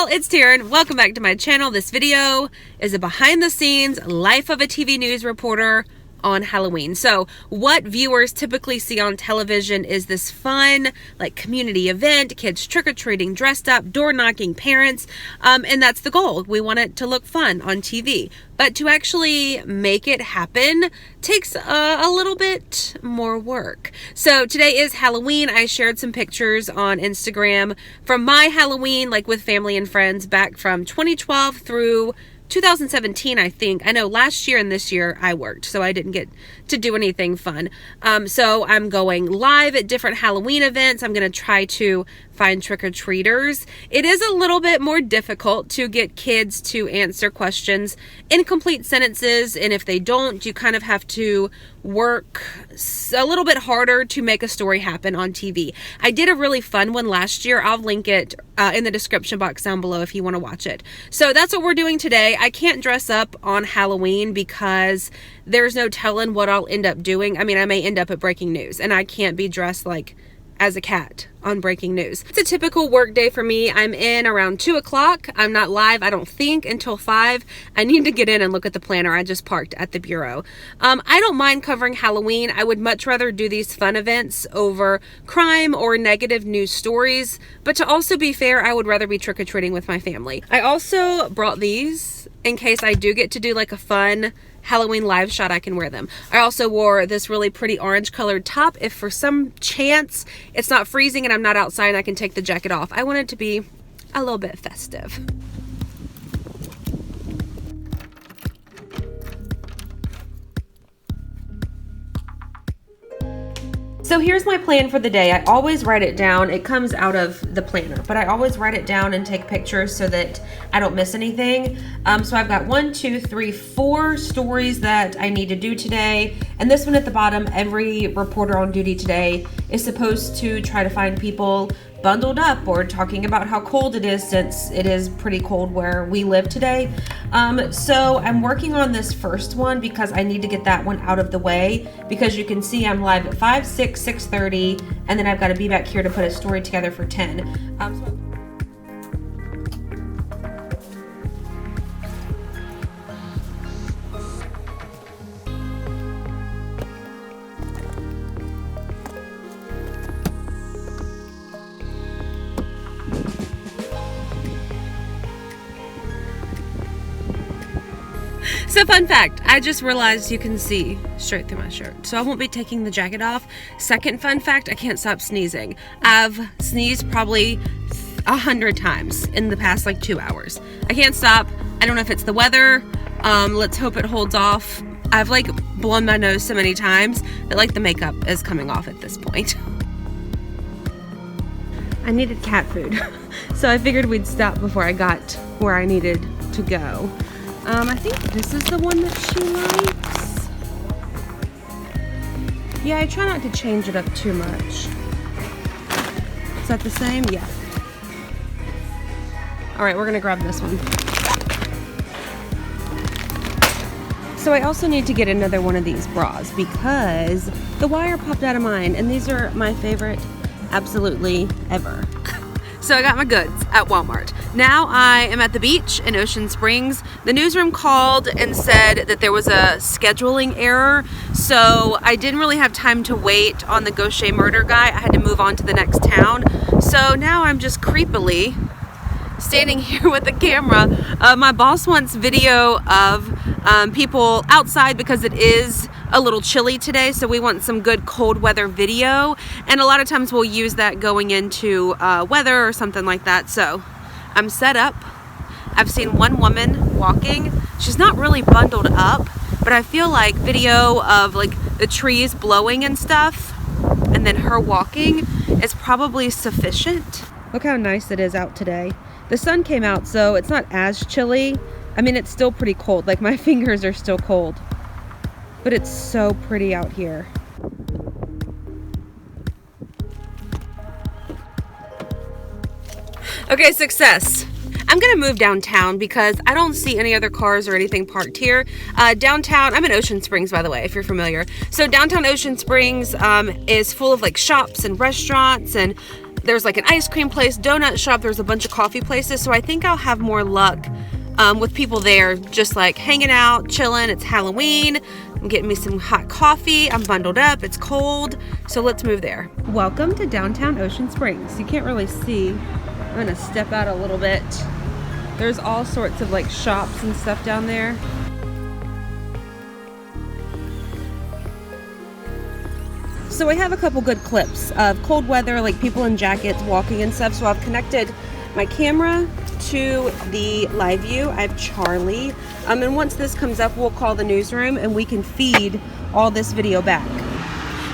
y'all, it's Taren. Welcome back to my channel. This video is a behind the scenes life of a TV news reporter on Halloween. So what viewers typically see on television is this fun, like, community event, kids trick-or-treating, dressed up, door-knocking parents, and that's the goal. We want it to look fun on TV. But to actually make it happen takes a little bit more work. So today is Halloween. I shared some pictures on Instagram from my Halloween, like with family and friends, back from 2012 through 2017, I think. I know last year and this year I worked, so I didn't get to do anything fun. So I'm going live at different Halloween events. I'm going to try to find trick-or-treaters. It is a little bit more difficult to get kids to answer questions in complete sentences, and if they don't, you kind of have to work a little bit harder to make a story happen on TV. I did a really fun one last year. I'll link it in the description box down below if you want to watch it. So that's what we're doing today. I can't dress up on Halloween because there's no telling what I'll end up doing. I mean, I may end up at breaking news, and I can't be dressed like as a cat on breaking news. It's a typical work day for me. I'm in around 2 o'clock. I'm not live, I don't think, until 5. I need to get in and look at the planner. I just parked at the bureau. I don't mind covering Halloween. I would much rather do these fun events over crime or negative news stories. But to also be fair, I would rather be trick-or-treating with my family. I also brought these in case I do get to do like a fun Halloween live shot. I can wear them. I also wore this really pretty orange colored top. If for some chance it's not freezing and I'm not outside and I can take the jacket off. I want it to be a little bit festive. So here's my plan for the day. I always write it down. It comes out of the planner, but I always write it down and take pictures so that I don't miss anything. So I've got 1, 2, 3, 4 stories that I need to do today. And this one at the bottom, every reporter on duty today is supposed to try to find people bundled up or talking about how cold it is, since it is pretty cold where we live today. So I'm working on this first one because I need to get that one out of the way, because you can see I'm live at 5, 6, 6:30, and then I've got to be back here to put a story together for 10. So fun fact, I just realized you can see straight through my shirt, so I won't be taking the jacket off. Second fun fact, I can't stop sneezing. I've sneezed probably 100 times in the past like 2 hours. I can't stop. I don't know if it's the weather. Let's hope it holds off. I've like blown my nose so many times that like the makeup is coming off at this point. I needed cat food, so I figured we'd stop before I got where I needed to go. I think this is the one that she likes. Yeah, I try not to change it up too much. Is that the same? Yeah. All right, we're gonna grab this one. So I also need to get another one of these bras because the wire popped out of mine, and these are my favorite absolutely ever. So I got my goods at Walmart. Now I am at the beach in Ocean Springs. The newsroom called and said that there was a scheduling error, so I didn't really have time to wait on the Gaucher murder guy. I had to move on to the next town. So now I'm just creepily standing here with the camera. My boss wants video of people outside because it is a little chilly today, so we want some good cold weather video, and a lot of times we'll use that going into weather or something like that. So I'm set up. I've seen one woman walking. She's not really bundled up, but I feel like video of like the trees blowing and stuff and then her walking is probably sufficient. Look how nice it is out today. The sun came out, so it's not as chilly. I mean, it's still pretty cold. Like, my fingers are still cold, but it's so pretty out here. Okay, success. I'm gonna move downtown because I don't see any other cars or anything parked here. Downtown, I'm in Ocean Springs, by the way, if you're familiar. So downtown Ocean Springs is full of like shops and restaurants, and there's like an ice cream place, donut shop, there's a bunch of coffee places. So I think I'll have more luck with people there just like hanging out, chilling. It's Halloween. I'm getting me some hot coffee. I'm bundled up. It's cold. So let's move there. Welcome to downtown Ocean Springs. You can't really see. I'm gonna step out a little bit. There's all sorts of like shops and stuff down there. So I have a couple good clips of cold weather, like people in jackets walking and stuff. So I've connected my camera to the live view. I have Charlie. And once this comes up, we'll call the newsroom and we can feed all this video back.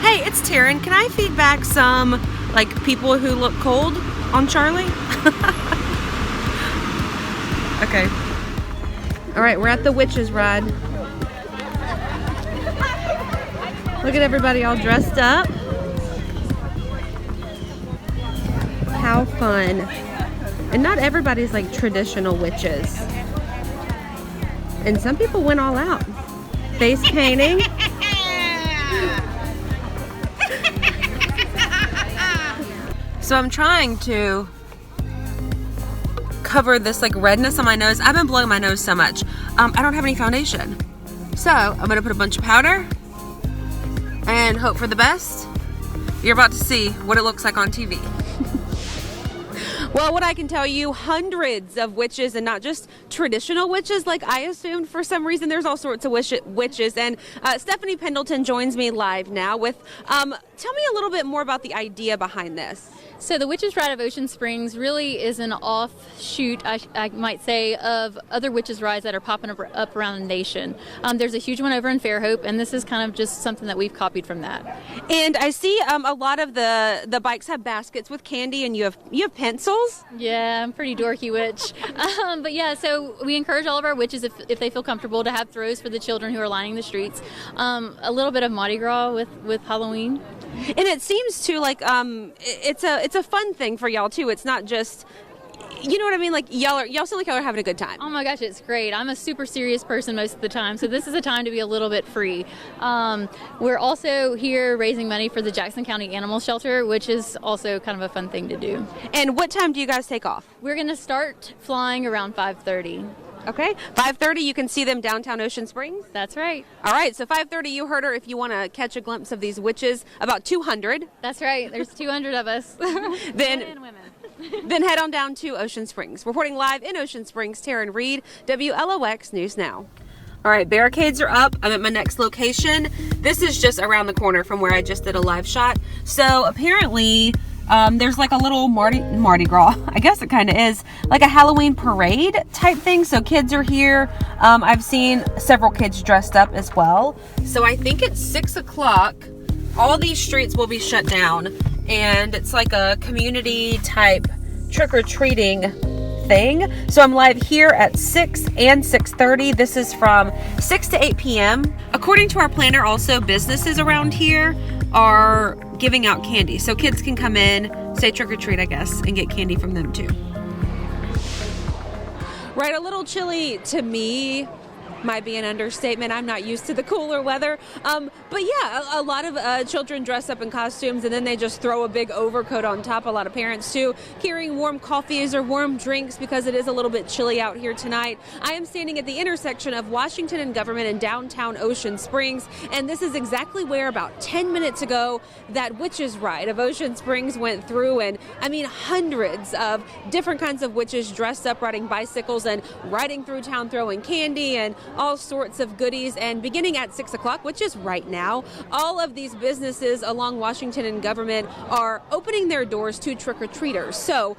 Hey, it's Taren. Can I feed back some like people who look cold on Charlie? Okay. All right, we're at the Witches Ride. Look at everybody all dressed up. How fun. And not everybody's like traditional witches. And some people went all out. Face painting. So I'm trying to cover this like redness on my nose. I've been blowing my nose so much. I don't have any foundation. So I'm gonna put a bunch of powder and hope for the best. You're about to see what it looks like on TV. Well, what I can tell you, hundreds of witches, and not just traditional witches like I assumed for some reason. There's all sorts of witches. And Stephanie Pendleton joins me live now with, tell me a little bit more about the idea behind this. So the Witches Ride of Ocean Springs really is an offshoot, I might say, of other witches rides that are popping up around the nation. There's a huge one over in Fairhope, and this is kind of just something that we've copied from that. And I see a lot of the bikes have baskets with candy, and you have pencils. Yeah, I'm a pretty dorky witch. But yeah, so we encourage all of our witches, if they feel comfortable, to have throws for the children who are lining the streets. A little bit of Mardi Gras with Halloween. And it seems to like it's a fun thing for y'all too. It's not just, you know what I mean? Like y'all seem like y'all are having a good time. Oh my gosh, it's great. I'm a super serious person most of the time, so this is a time to be a little bit free. We're also here raising money for the Jackson County Animal Shelter, which is also kind of a fun thing to do. And what time do you guys take off? We're going to start flying around 5:30. Okay, 5:30, you can see them downtown Ocean Springs? That's right. All right, so 5:30, you heard her. If you want to catch a glimpse of these witches, about 200. That's right, there's 200 of us. Men and women. Then head on down to Ocean Springs. Reporting live in Ocean Springs, Taren Reed, WLOX News Now. All right, barricades are up. I'm at my next location. This is just around the corner from where I just did a live shot. So apparently, there's like a little Mardi Gras, I guess it kind of is, like a Halloween parade type thing. So kids are here. I've seen several kids dressed up as well. So I think it's 6 o'clock. All these streets will be shut down, and it's like a community type trick-or-treating thing. So I'm live here at 6 and 6:30. This is from 6 to 8 p.m. According to our planner, also businesses around here are giving out candy. So kids can come in, say trick or treat, I guess, and get candy from them too. Right, a little chilly to me might be an understatement. I'm not used to the cooler weather. But yeah, a lot of children dress up in costumes and then they just throw a big overcoat on top. A lot of parents too, carrying warm coffees or warm drinks because it is a little bit chilly out here tonight. I am standing at the intersection of Washington and Government in downtown Ocean Springs, and this is exactly where about 10 minutes ago that Witches Ride of Ocean Springs went through. And I mean, hundreds of different kinds of witches dressed up, riding bicycles and riding through town throwing candy and all sorts of goodies. And beginning at 6 o'clock, which is right now, all of these businesses along Washington and Government are opening their doors to trick-or-treaters. So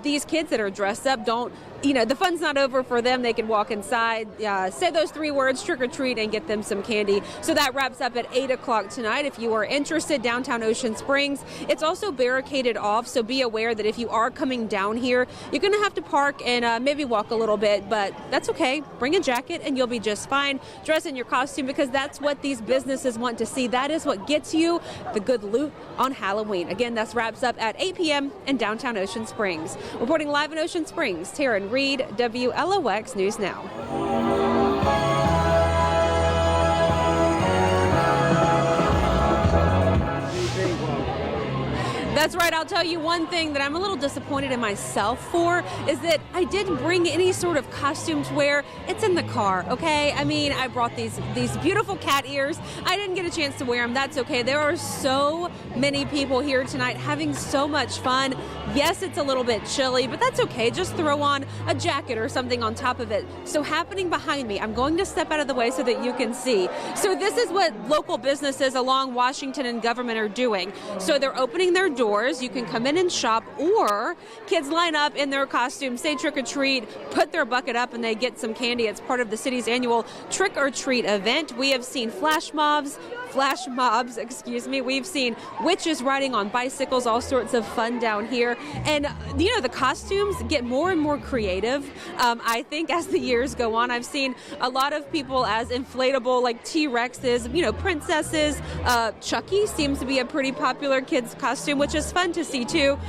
these kids that are dressed up don't, you know, the fun's not over for them. They can walk inside, say those 3 words, trick or treat, and get them some candy. So that wraps up at 8 o'clock tonight. If you are interested, downtown Ocean Springs, it's also barricaded off. So be aware that if you are coming down here, you're going to have to park and maybe walk a little bit, but that's okay. Bring a jacket and you'll be just fine. Dress in your costume because that's what these businesses want to see. That is what gets you the good loot on Halloween. Again, that wraps up at 8 p.m. in downtown Ocean Springs. Reporting live in Ocean Springs, Taren Reed, WLOX News Now. That's right. I'll tell you one thing that I'm a little disappointed in myself for is that I didn't bring any sort of costume to wear. It's in the car, okay? I mean, I brought these beautiful cat ears. I didn't get a chance to wear them. That's okay. There are so many people here tonight having so much fun. Yes, it's a little bit chilly, but that's okay. Just throw on a jacket or something on top of it. So happening behind me, I'm going to step out of the way so that you can see. So this is what local businesses along Washington and government are doing. So they're opening their doors. You can come in and shop, or kids line up in their costumes, say trick or treat, put their bucket up, and they get some candy. It's part of the city's annual trick or treat event. We have seen flash mobs, we've seen witches riding on bicycles, all sorts of fun down here. And, you know, the costumes get more and more creative. I think as the years go on, I've seen a lot of people as inflatable, like T-Rexes, you know, princesses. Chucky seems to be a pretty popular kid's costume, which is fun to see too.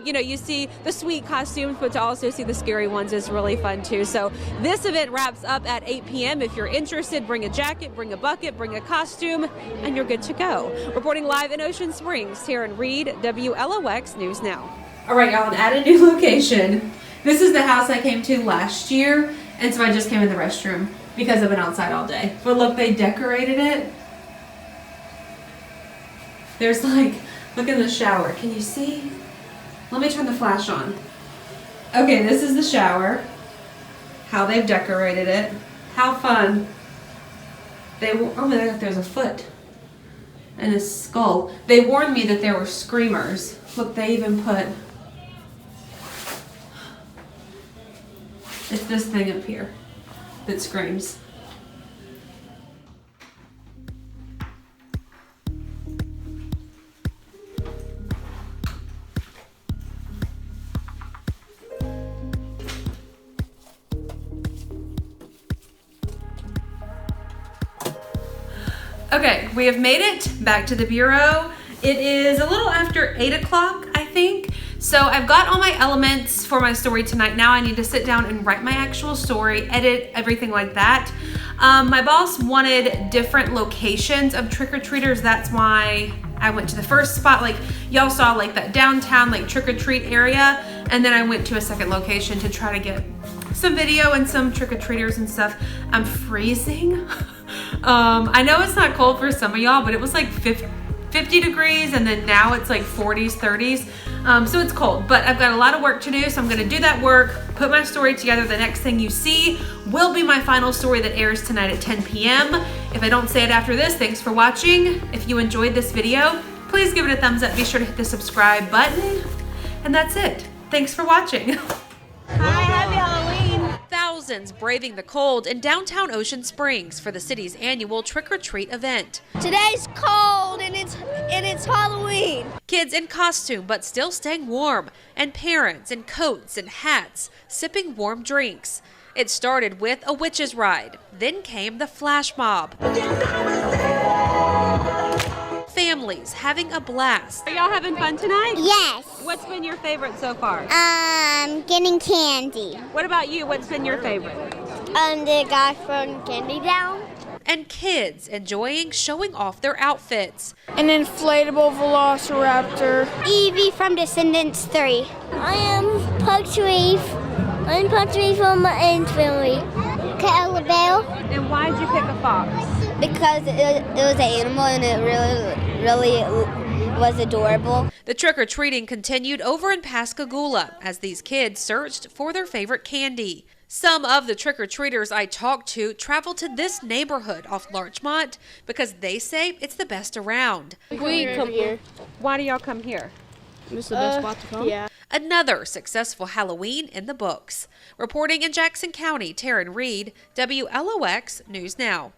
You know, you see the sweet costumes, but to also see the scary ones is really fun too. So this event wraps up at 8 p.m. If you're interested, bring a jacket, bring a bucket, bring a costume, and you're good to go. Reporting live in Ocean Springs, Taren Reed, WLOX News Now. All right, y'all, and at a new location. This is the house I came to last year, and so I just came in the restroom because I've been outside all day. But look, they decorated it. There's like, look in the shower. Can you see? Let me turn the flash on. Okay, this is the shower. How they've decorated it. How fun. Oh my God, there's a foot and a skull. They warned me that there were screamers. Look, they even put, it's this thing up here that screams. Okay, we have made it back to the bureau. It is a little after 8 o'clock, I think. So I've got all my elements for my story tonight. Now I need to sit down and write my actual story, edit, everything like that. My boss wanted different locations of trick-or-treaters. That's why I went to the first spot. Like y'all saw, like that downtown like trick-or-treat area. And then I went to a second location to try to get some video and some trick-or-treaters and stuff. I'm freezing. I know it's not cold for some of y'all, but it was like 50 degrees, and then now it's like 40s, 30s. So it's cold, but I've got a lot of work to do, so I'm gonna do that work, put my story together. The next thing you see will be my final story that airs tonight at 10 p.m. If I don't say it after this, thanks for watching. If you enjoyed this video, please give it a thumbs up. Be sure to hit the subscribe button, and that's it. Thanks for watching. Hi, happy Halloween. Thousands braving the cold in downtown Ocean Springs for the city's annual trick-or-treat event. Today's cold and it's Halloween. Kids in costume but still staying warm, and parents in coats and hats sipping warm drinks. It started with a witch's ride, then came the flash mob. Families having a blast. Are y'all having fun tonight? Yes. What's been your favorite so far? Getting candy. What about you? What's been your favorite? The guy throwing candy down. And kids enjoying showing off their outfits. An inflatable velociraptor. Evie from Descendants 3. I am Punch Reef. I'm Punch Reef from my aunt's family. Calabelle. And why'd you pick a fox? Because it was an animal and it really was adorable. The trick-or-treating continued over in Pascagoula as these kids searched for their favorite candy. Some of the trick-or-treaters I talked to traveled to this neighborhood off Larchmont because they say it's the best around. We come here. Why do y'all come here? It's the best spot to come. Yeah. Another successful Halloween in the books. Reporting in Jackson County, Taren Reed, WLOX News Now.